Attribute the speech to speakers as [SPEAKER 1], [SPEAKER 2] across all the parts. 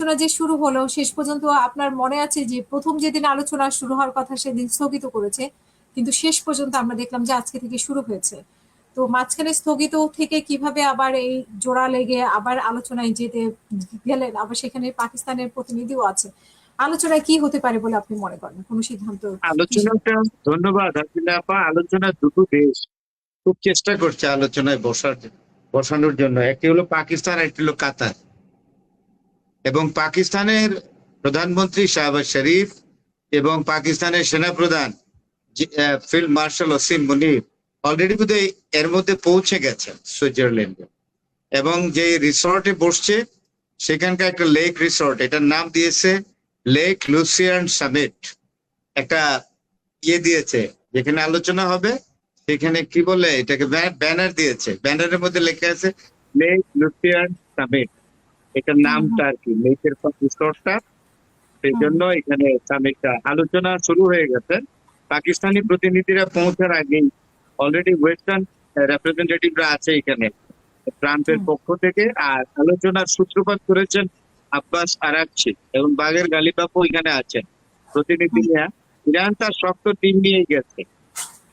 [SPEAKER 1] আলোচনা যে শুরু হলো শেষ পর্যন্ত আপনার মনে আছে যে প্রথম যেদিন আলোচনা শুরু হওয়ার কথা সেদিন স্থগিত করেছে, কিন্তু শেষ পর্যন্ত আমরা দেখলাম যে আজকে থেকে শুরু হয়েছে। তো মাঝখানে স্থগিত থেকে কিভাবে আবার এই জোড়া লেগে আবার আলোচনায় যেতে গেলেন, আবার সেখানে পাকিস্তানের প্রতিনিধিও আছে। আলোচনায় কি হতে পারে বলে আপনি মনে করেন, কোন সিদ্ধান্ত কিসের?
[SPEAKER 2] আলোচনাটা ধন্যবাদ আসলে আপা। আলোচনা দুটো দেশ খুব চেষ্টা করছে আলোচনায় বসানোর জন্য। একটি হলো পাকিস্তান, একটি হলো কাতার। এবং পাকিস্তানের প্রধানমন্ত্রী শাহবাজ শরীফ এবং পাকিস্তানের সেনাপ্রধান ফিল্ড মার্শাল ওসিম মুনির অলরেডি বোধহয় এর মধ্যে পৌঁছে গেছেন সুইজারল্যান্ডে। এবং যে রিসর্টে বসছে সেখানকার একটা লেক রিসর্ট, এটার নাম দিয়েছে লেক লুসিয়ান সামিট। একটা দিয়েছে যেখানে আলোচনা হবে, সেখানে কি বলে এটাকে ব্যানার দিয়েছে, ব্যানারের মধ্যে লেখা আছে লেক লুসিয়ান সামিট। এটার
[SPEAKER 1] হুম হুম
[SPEAKER 2] নামটা আর কি, লেকের রিসর্টটা। সেই
[SPEAKER 1] হুম
[SPEAKER 2] জন্য এখানে সামিটটা আলোচনা শুরু হয়ে গেছে। পাকিস্তানি প্রতিনিধিরা পৌঁছার আগেই অলরেডি ওয়েস্টার্ন রিপ্রেজেন্টেটিভরা আছে এখানে ট্রাম্পের
[SPEAKER 1] হুম
[SPEAKER 2] পক্ষ থেকে। আর আলোচনার সূত্রপাত করেছেন আব্বাস আরাকচি এবং বাগের গালিবাবু এখানে আছেন
[SPEAKER 1] হুম
[SPEAKER 2] প্রতিনিধিরা। ইরান তার শক্ত টিম নিয়ে গেছে,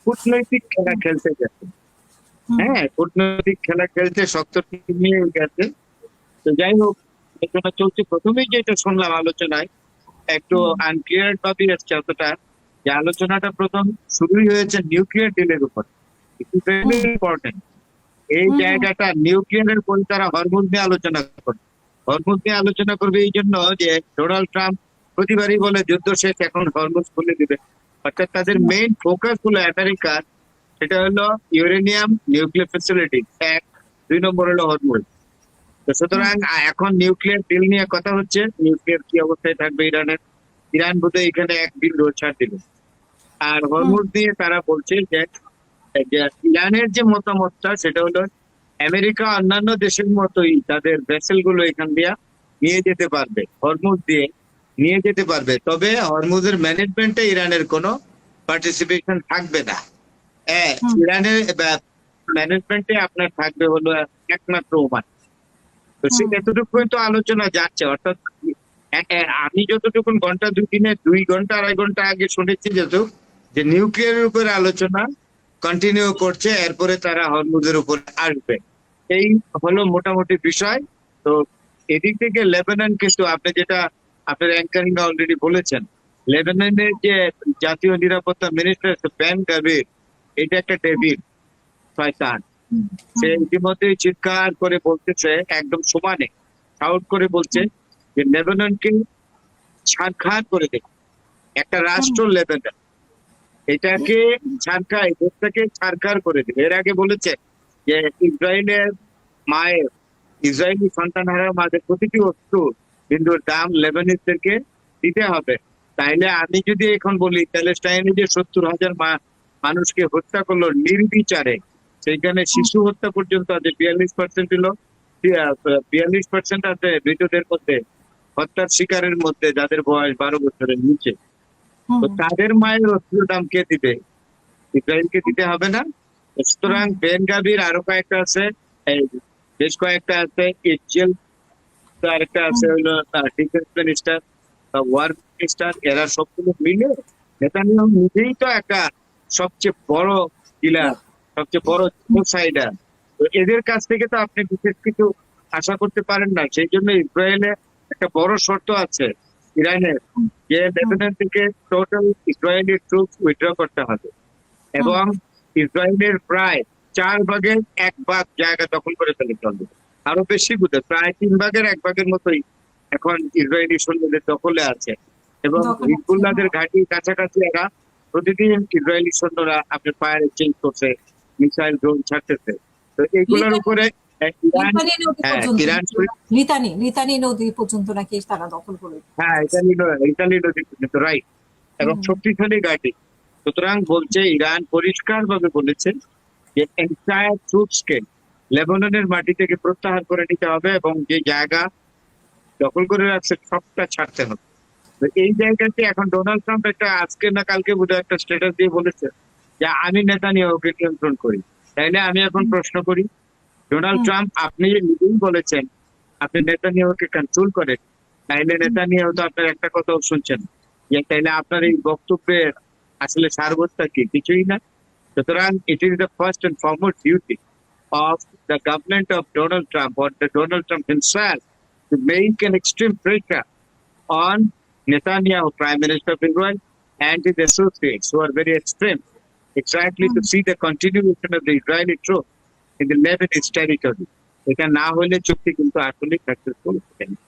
[SPEAKER 2] কূটনৈতিক খেলা
[SPEAKER 1] হুম
[SPEAKER 2] খেলতে গেছে।
[SPEAKER 1] হুম
[SPEAKER 2] হ্যাঁ, কূটনৈতিক খেলা খেলতে শক্ত টিম নিয়ে গেছে। তো যাই হোক, আলোচনা চলছে। প্রথমেই যেটা শুনলাম আলোচনায় একটু
[SPEAKER 1] হুম
[SPEAKER 2] আনক্লিয়ার ভাবে এসছে অতটা, যে আলোচনাটা প্রথম শুরুই হয়েছে নিউক্লিয়ার ডিলের উপর। It is very
[SPEAKER 1] hmm
[SPEAKER 2] important. এই
[SPEAKER 1] হুম হুম
[SPEAKER 2] জায়গাটা নিউক্লিয়ারের পরে তারা হরমুজ নিয়ে আলোচনা করবে। হরমুজ নিয়ে আলোচনা করবে এই জন্য যে ডোনাল্ড ট্রাম্প প্রতিবারই বলে যুদ্ধ শেষ, এখন হরমুজ খুলে দিবে। অর্থাৎ তাদের মেইন ফোকাস হলো আমেরিকার, সেটা হলো ইউরেনিয়াম নিউক্লিয়ার ফ্যাসিলিটি এক, 2 নম্বর হলো হরমুজ। তো
[SPEAKER 1] হুম
[SPEAKER 2] সুতরাং এখন নিউক্লিয়ার ডিল নিয়ে কথা হচ্ছে, নিউক্লিয়ার কি অবস্থায় থাকবে ইরানের। ইরান বোধহয় এখানে এক বিল ছাড় দিবে। আর
[SPEAKER 1] হুম
[SPEAKER 2] হরমুজ দিয়ে তারা বলছে যে যে ইরানের যে মতামতটা সেটা হলো আমেরিকা অন্যান্য দেশের মতোই তাদের ভেসেল গুলো এখান দিয়ে নিয়ে যেতে পারবে, হরমুজ দিয়ে নিয়ে যেতে পারবে, তবে হরমুজের ম্যানেজমেন্টে ইরানের কোনো পার্টিসিপেশন থাকবে না। হ্যাঁ,
[SPEAKER 1] হুম
[SPEAKER 2] ইরানের ম্যানেজমেন্টে আপনার থাকবে হলো একমাত্র ওমান। তো সে
[SPEAKER 1] হুম
[SPEAKER 2] এতটুকুই তো আলোচনা যাচ্ছে। অর্থাৎ আমি যতটুকু ঘন্টা দুই দিনে 2 ঘন্টা 2.5 ঘন্টা আগে শুনেছি যে নিউক্লিয়ারের উপরে আলোচনা কন্টিনিউ করছে, এরপরে তারা হরমুজের উপর আসবে। এই হলো মোটামুটি বিষয়। তো এদিক থেকে লেবানন কিন্তু আপনি যেটা আপনার অ্যাঙ্কারিং অলরেডি বলেছেন, লেবাননের যে জাতীয় নিরাপত্তা মিনিস্টার বেন গাভির, এটা একটা ডেভিল, শয়তান।
[SPEAKER 1] হুম
[SPEAKER 2] সে
[SPEAKER 1] হুম
[SPEAKER 2] ইতিমধ্যে চিৎকার করে বলতেছে, একদম সমানে শাউট করে বলছে যে লেবাননকে ছারখার করে দেবে একটা
[SPEAKER 1] হুম
[SPEAKER 2] রাষ্ট্র লেবানন, এটাকে ছারখার, এই দেশটাকে ছারখার করে দেবে। এর আগে বলেছে যে ইসরায়েলের মায়ের, ইসরায়েলি সন্তানহারা মাদের প্রতিটি বস্তু বিন্দুর দাম লেবানিজদেরকে দিতে হবে। তাইলে আমি যদি এখন বলি প্যালেস্টাইনে যে 70,000 মানুষকে হত্যা করলো নির্বিচারে, সেইখানে শিশু হত্যা পর্যন্ত আছে 42% হলো, 42% আছে মৃতদের মধ্যে, হত্যার শিকারের মধ্যে যাদের বয়স 12 বছরের নিচে।
[SPEAKER 1] হুম
[SPEAKER 2] তো তাদের মায়ের অস্ত্র দাম কে দিবে? ইসরায়েলকে দিতে হবে না?
[SPEAKER 1] হুম
[SPEAKER 2] সুতরাং বেন গাভির আরো কয়েকটা আছে, এই বেশ কয়েকটা আছে, ইসরায়েল, আরেকটা আছে
[SPEAKER 1] হুম
[SPEAKER 2] হলো ডিফেন্স মিনিস্টার, ওয়ার মিনিস্টার, এরা সবগুলো মিলে নেতানিয়াহু নিজেই তো একটা সবচেয়ে বড় কিলার, সবচেয়ে বড় জেনোসাইডার। তো এদের কাছ থেকে তো আপনি বিশেষ কিছু আশা করতে পারেন না। সেই জন্য ইসরায়েলে একটা বড় শর্ত আছে ইরানের, যে
[SPEAKER 1] হুম
[SPEAKER 2] লেবানন থেকে টোটাল ইসরায়েলি ট্রুপস উইথড্র করতে হবে
[SPEAKER 1] হুম
[SPEAKER 2] এবং ইসরায়েলের প্রায় 1/4 জায়গা দখল করে ফেলতে হবে। আরো বেশি বোধহয় প্রায় 3/1 মতোই এখন ইসরায়েলি সৈন্যদের দখলে আছে। এবং
[SPEAKER 1] দখল আছে,
[SPEAKER 2] হিজবুল্লাহদের
[SPEAKER 1] হ্যাঁ।
[SPEAKER 2] ঘাঁটির কাছাকাছি এরা প্রতিদিন ইসরায়েলি সৈন্যরা আপনার ফায়ার এক্সচেঞ্জ করছে, মিসাইল ড্রোন ছাড়তেছে। তো এইগুলোর
[SPEAKER 1] লিতানি
[SPEAKER 2] উপরে ইরান,
[SPEAKER 1] লিতানি নদী
[SPEAKER 2] হ্যাঁ
[SPEAKER 1] পর্যন্ত
[SPEAKER 2] ইরান,
[SPEAKER 1] লিতানি নদী পর্যন্ত নাকি তারা দখল করে
[SPEAKER 2] হ্যাঁ
[SPEAKER 1] ফেলছে।
[SPEAKER 2] ইতালি, ইতালি নদী পর্যন্ত, রাইট। এবং
[SPEAKER 1] হুম
[SPEAKER 2] শক্তিশালী ঘাঁটি। সুতরাং বলছে, ইরান পরিষ্কার ভাবে বলেছে যে এন্টায়ার ট্রুপসকে লেবাননের মাটি থেকে প্রত্যাহার করে নিতে হবে এবং যে জায়গা দখল করে রাখছে সবটা ছাড়তে হবে। তো এই জায়গাতে এখন ডোনাল্ড ট্রাম্প একটা আজকে না কালকে বোধহয় একটা স্ট্যাটাস দিয়ে বলেছে যে আমি নেতানিয়াহুকে নিয়ন্ত্রণ করি। তাইলে আমি এখন
[SPEAKER 1] হুম
[SPEAKER 2] প্রশ্ন করি, ডোনাল্ড
[SPEAKER 1] হুম
[SPEAKER 2] ট্রাম্প আপনি নিজেই বলেছেন আপনি নেতানিয়াহুকে কন্ট্রোল করেন, তাইলে নেতানিয়াহু তো আপনার একটা কথাও শুনছেন না। যে তাইলে আপনার এই বক্তব্যের আসলে সারবত্তা কি? কিছুই না। সুতরাং it is the first and foremost duty of the government of Donald Trump or the Donald Trump himself to make an extreme pressure on Netanyahu, Prime Minister of Israel, and his associates who are very extreme, exactly to see the continuation of the Israeli troops in the Lebanese territory. এটা না হলে চুক্তি কিন্তু আসলে successful হবে না।